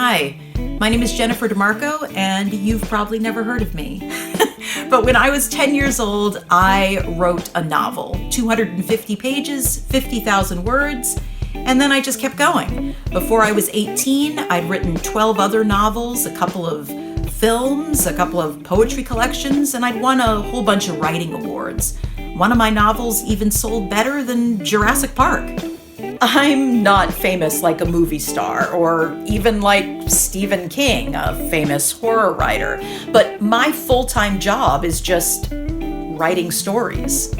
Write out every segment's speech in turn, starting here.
Hi, my name is Jennifer DeMarco, and you've probably never heard of me. But when I was 10 years old, I wrote a novel, 250 pages, 50,000 words, and then I just kept going. Before I was 18, I'd written 12 other novels, a couple of films, a couple of poetry collections, and I'd won a whole bunch of writing awards. One of my novels even sold better than Jurassic Park. I'm not famous like a movie star or even like Stephen King, a famous horror writer, but my full-time job is just writing stories.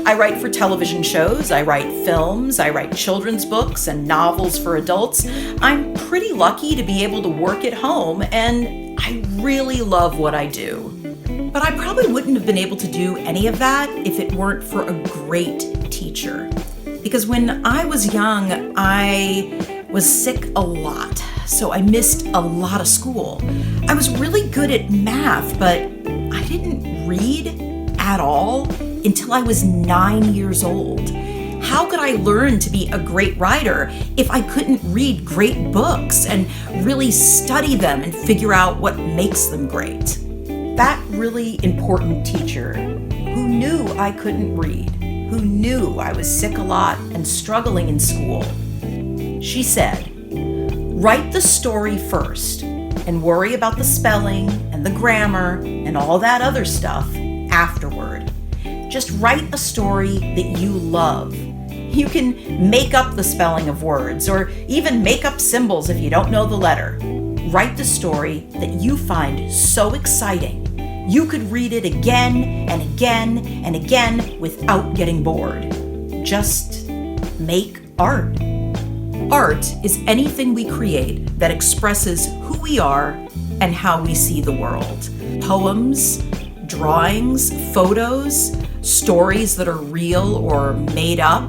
I write for television shows, I write films, I write children's books and novels for adults. I'm pretty lucky to be able to work at home, and I really love what I do. But I probably wouldn't have been able to do any of that if it weren't for a great teacher. Because when I was young, I was sick a lot, so I missed a lot of school. I was really good at math, but I didn't read at all until I was 9 years old. How could I learn to be a great writer if I couldn't read great books and really study them and figure out what makes them great? That really important teacher who knew I couldn't read, who knew I was sick a lot and struggling in school, she said, "Write the story first and worry about the spelling and the grammar and all that other stuff afterward. Just write a story that you love. You can make up the spelling of words or even make up symbols if you don't know the letter. Write the story that you find so exciting you could read it again and again and again without getting bored. Just make art." Art is anything we create that expresses who we are and how we see the world. Poems, drawings, photos, stories that are real or made up,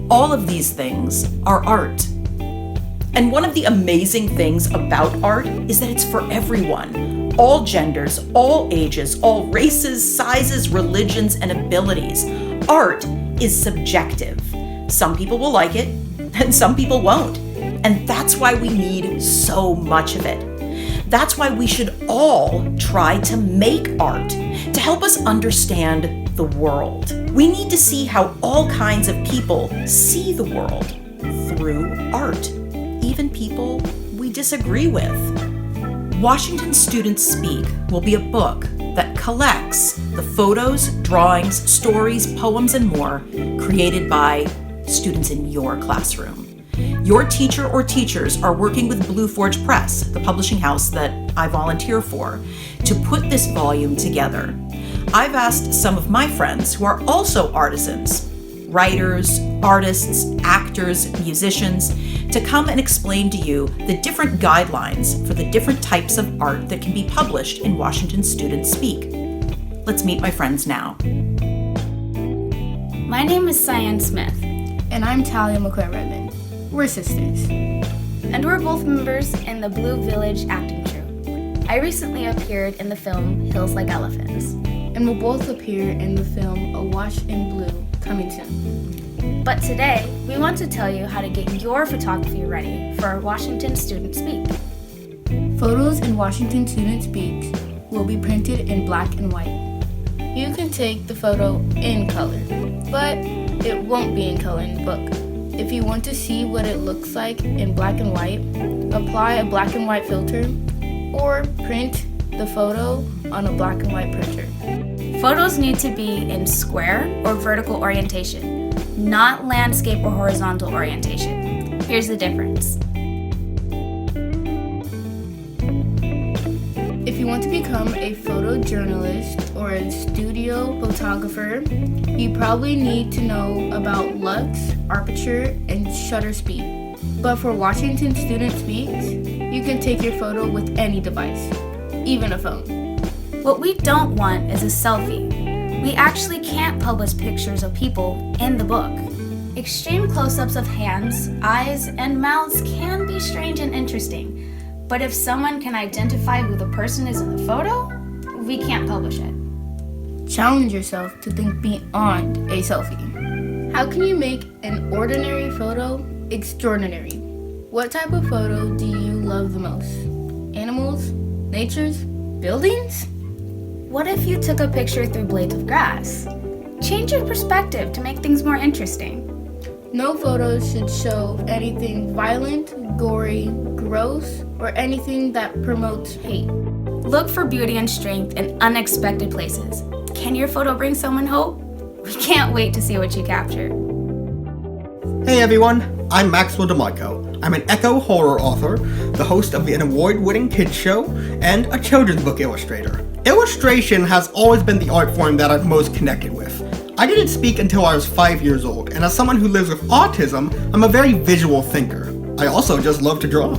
all of these things are art. And one of the amazing things about art is that it's for everyone. All genders, all ages, all races, sizes, religions, and abilities. Art is subjective. Some people will like it, and some people won't. And that's why we need so much of it. That's why we should all try to make art to help us understand the world. We need to see how all kinds of people see the world through art, even people we disagree with. Washington Students Speak will be a book that collects the photos, drawings, stories, poems, and more created by students in your classroom. Your teacher or teachers are working with Blue Forge Press, the publishing house that I volunteer for, to put this volume together. I've asked some of my friends who are also artisans, writers, artists, actors, musicians, to come and explain to you the different guidelines for the different types of art that can be published in Washington Students Speak. Let's meet my friends now. My name is Cyan Smith. And I'm Talia McCoy-Redmond. We're sisters. And we're both members in the Blue Village acting troupe. I recently appeared in the film Hills Like Elephants. And we'll both appear in the film Awash in Blue, coming soon. But today, we want to tell you how to get your photography ready for Washington Students Speak. Photos in Washington Students Speak will be printed in black and white. You can take the photo in color, but it won't be in color in the book. If you want to see what it looks like in black and white, apply a black and white filter or print the photo on a black and white printer. Photos need to be in square or vertical orientation, not landscape or horizontal orientation. Here's the difference. If you want to become a photojournalist or a studio photographer, you probably need to know about lux, aperture, and shutter speed. But for Washington Students Speaks, you can take your photo with any device, even a phone. What we don't want is a selfie. We actually can't publish pictures of people in the book. Extreme close-ups of hands, eyes, and mouths can be strange and interesting, but if someone can identify who the person is in the photo, we can't publish it. Challenge yourself to think beyond a selfie. How can you make an ordinary photo extraordinary? What type of photo do you love the most? animals, natures, buildings? What if you took a picture through blades of grass? Change your perspective to make things more interesting. No photos should show anything violent, gory, gross, or anything that promotes hate. Look for beauty and strength in unexpected places. Can your photo bring someone hope? We can't wait to see what you capture. Hey everyone, I'm Maxwell DeMarco. I'm an eco horror author, the host of an award-winning kids show, and a children's book illustrator. Illustration has always been the art form that I've most connected with. I didn't speak until I was 5 years old, and as someone who lives with autism, I'm a very visual thinker. I also just love to draw.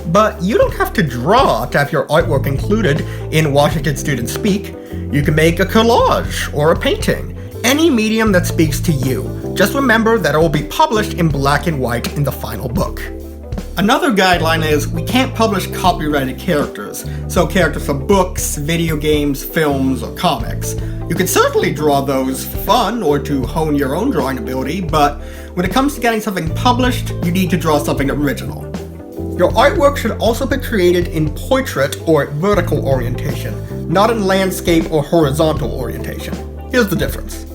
But you don't have to draw to have your artwork included in Washington Students Speak. You can make a collage or a painting, any medium that speaks to you. Just remember that it will be published in black and white in the final book. Another guideline is we can't publish copyrighted characters, so characters from books, video games, films, or comics. You can certainly draw those for fun or to hone your own drawing ability, but when it comes to getting something published, you need to draw something original. Your artwork should also be created in portrait or vertical orientation, not in landscape or horizontal orientation. Here's the difference.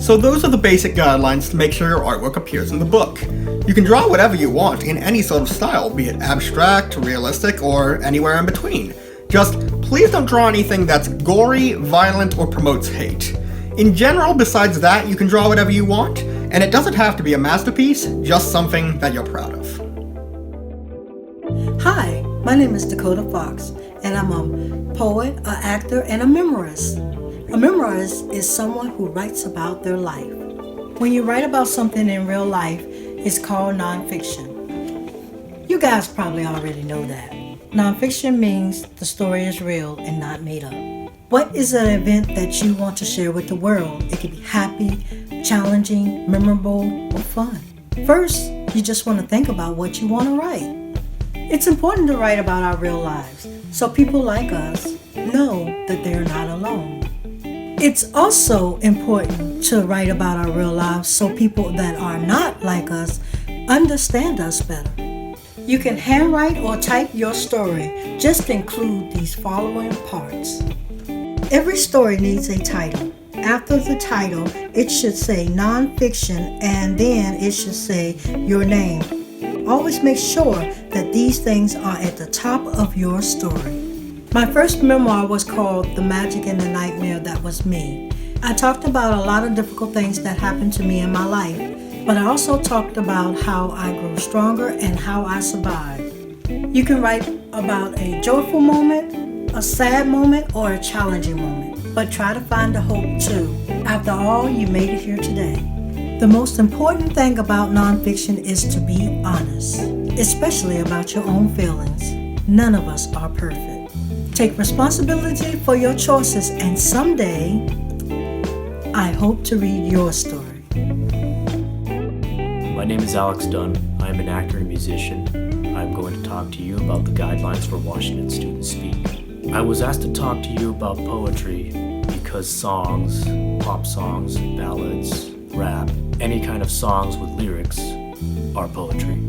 So those are the basic guidelines to make sure your artwork appears in the book. You can draw whatever you want in any sort of style, be it abstract, realistic, or anywhere in between. Just please don't draw anything that's gory, violent, or promotes hate. In general, besides that, you can draw whatever you want, and it doesn't have to be a masterpiece, just something that you're proud of. Hi, my name is Dakota Fox, and I'm a poet, an actor, and a memoirist. A memoirist is someone who writes about their life. When you write about something in real life, it's called nonfiction. You guys probably already know that. Nonfiction means the story is real and not made up. What is an event that you want to share with the world? It could be happy, challenging, memorable, or fun. First, you just want to think about what you want to write. It's important to write about our real lives so people like us know that they're not alone. It's also important to write about our real lives so people that are not like us understand us better. You can handwrite or type your story. Just include these following parts. Every story needs a title. After the title, it should say nonfiction and then it should say your name. Always make sure that these things are at the top of your story. My first memoir was called The Magic and the Nightmare That Was Me. I talked about a lot of difficult things that happened to me in my life, but I also talked about how I grew stronger and how I survived. You can write about a joyful moment, a sad moment, or a challenging moment, but try to find the hope too. After all, you made it here today. The most important thing about nonfiction is to be honest, especially about your own feelings. None of us are perfect. Take responsibility for your choices, and someday, I hope to read your story. My name is Alex Dunn. I am an actor and musician. I'm going to talk to you about the guidelines for Washington Students Speak. I was asked to talk to you about poetry because songs, pop songs, ballads, rap, any kind of songs with lyrics are poetry.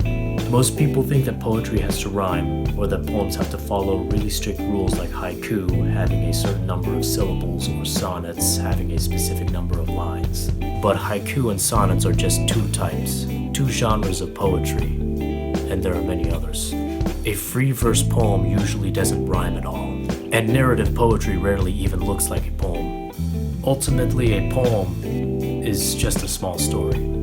Most people think that poetry has to rhyme, or that poems have to follow really strict rules like haiku having a certain number of syllables or sonnets having a specific number of lines. But haiku and sonnets are just two types, two genres of poetry, and there are many others. A free verse poem usually doesn't rhyme at all, and narrative poetry rarely even looks like a poem. Ultimately, a poem is just a small story.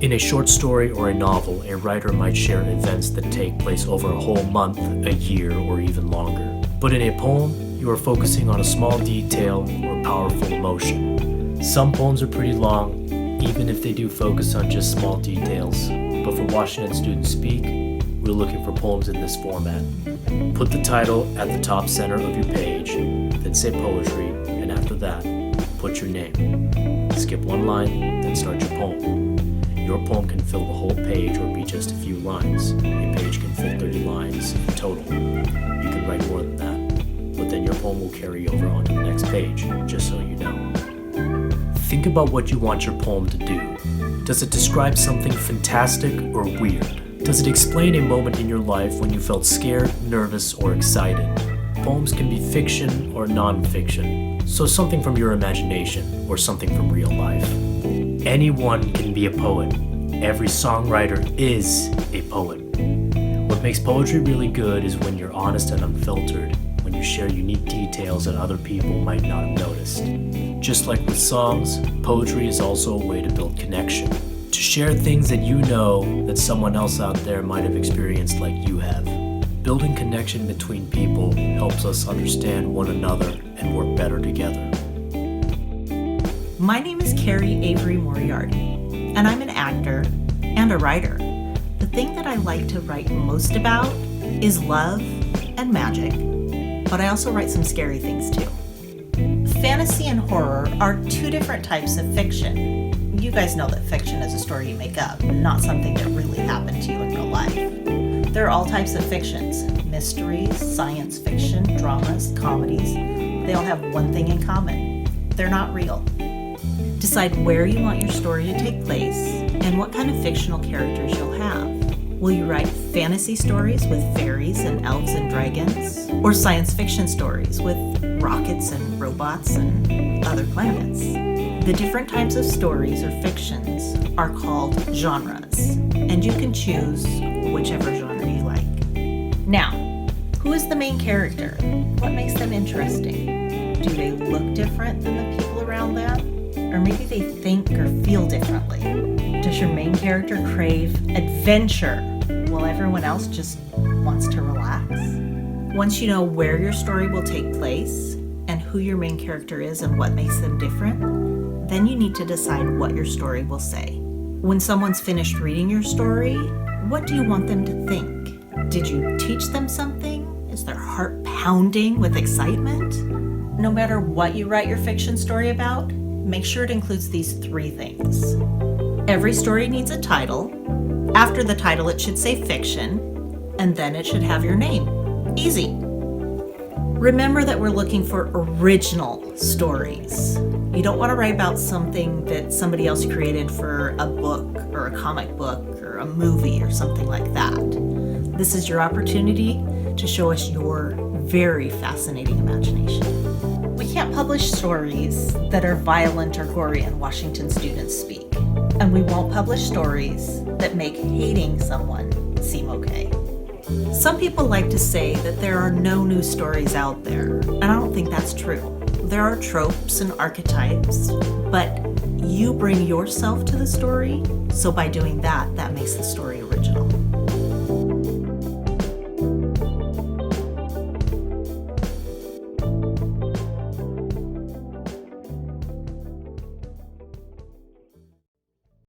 In a short story or a novel, a writer might share events that take place over a whole month, a year, or even longer. But in a poem, you are focusing on a small detail or powerful emotion. Some poems are pretty long, even if they do focus on just small details. But for Washington Students Speak, we're looking for poems in this format. Put the title at the top center of your page, then say poetry, and after that, put your name. Skip one line, then start your poem. Your poem can fill the whole page or be just a few lines. A page can fill 30 lines in total. You can write more than that, but then your poem will carry over onto the next page, just so you know. Think about what you want your poem to do. Does it describe something fantastic or weird? Does it explain a moment in your life when you felt scared, nervous, or excited? Poems can be fiction or non-fiction, so something from your imagination or something from real life. Anyone can be a poet. Every songwriter is a poet. What makes poetry really good is when you're honest and unfiltered, when you share unique details that other people might not have noticed. Just like with songs, poetry is also a way to build connection, to share things that you know that someone else out there might have experienced like you have. Building connection between people helps us understand one another and work better together. My name is Carrie Avery Moriarty, and I'm an actor and a writer. The thing that I like to write most about is love and magic, but I also write some scary things too. Fantasy and horror are two different types of fiction. You guys know that fiction is a story you make up, not something that really happened to you in real life. There are all types of fictions: mysteries, science fiction, dramas, comedies. They all have one thing in common: they're not real. Decide where you want your story to take place and what kind of fictional characters you'll have. Will you write fantasy stories with fairies and elves and dragons? Or science fiction stories with rockets and robots and other planets? The different types of stories or fictions are called genres, and you can choose whichever genre you like. Now, who is the main character? What makes them interesting? Do they look different than the people around them? Or maybe they think or feel differently? Does your main character crave adventure while everyone else just wants to relax? Once you know where your story will take place and who your main character is and what makes them different, then you need to decide what your story will say. When someone's finished reading your story, what do you want them to think? Did you teach them something? Is their heart pounding with excitement? No matter what you write your fiction story about, make sure it includes these 3 things. Every story needs a title. After the title, it should say fiction, and then it should have your name. Easy. Remember that we're looking for original stories. You don't want to write about something that somebody else created for a book or a comic book or a movie or something like that. This is your opportunity to show us your very fascinating imagination. We can't publish stories that are violent or gory in Washington Students Speak, and we won't publish stories that make hating someone seem okay. Some people like to say that there are no new stories out there, and I don't think that's true. There are tropes and archetypes, but you bring yourself to the story, so by doing that, that makes the story original.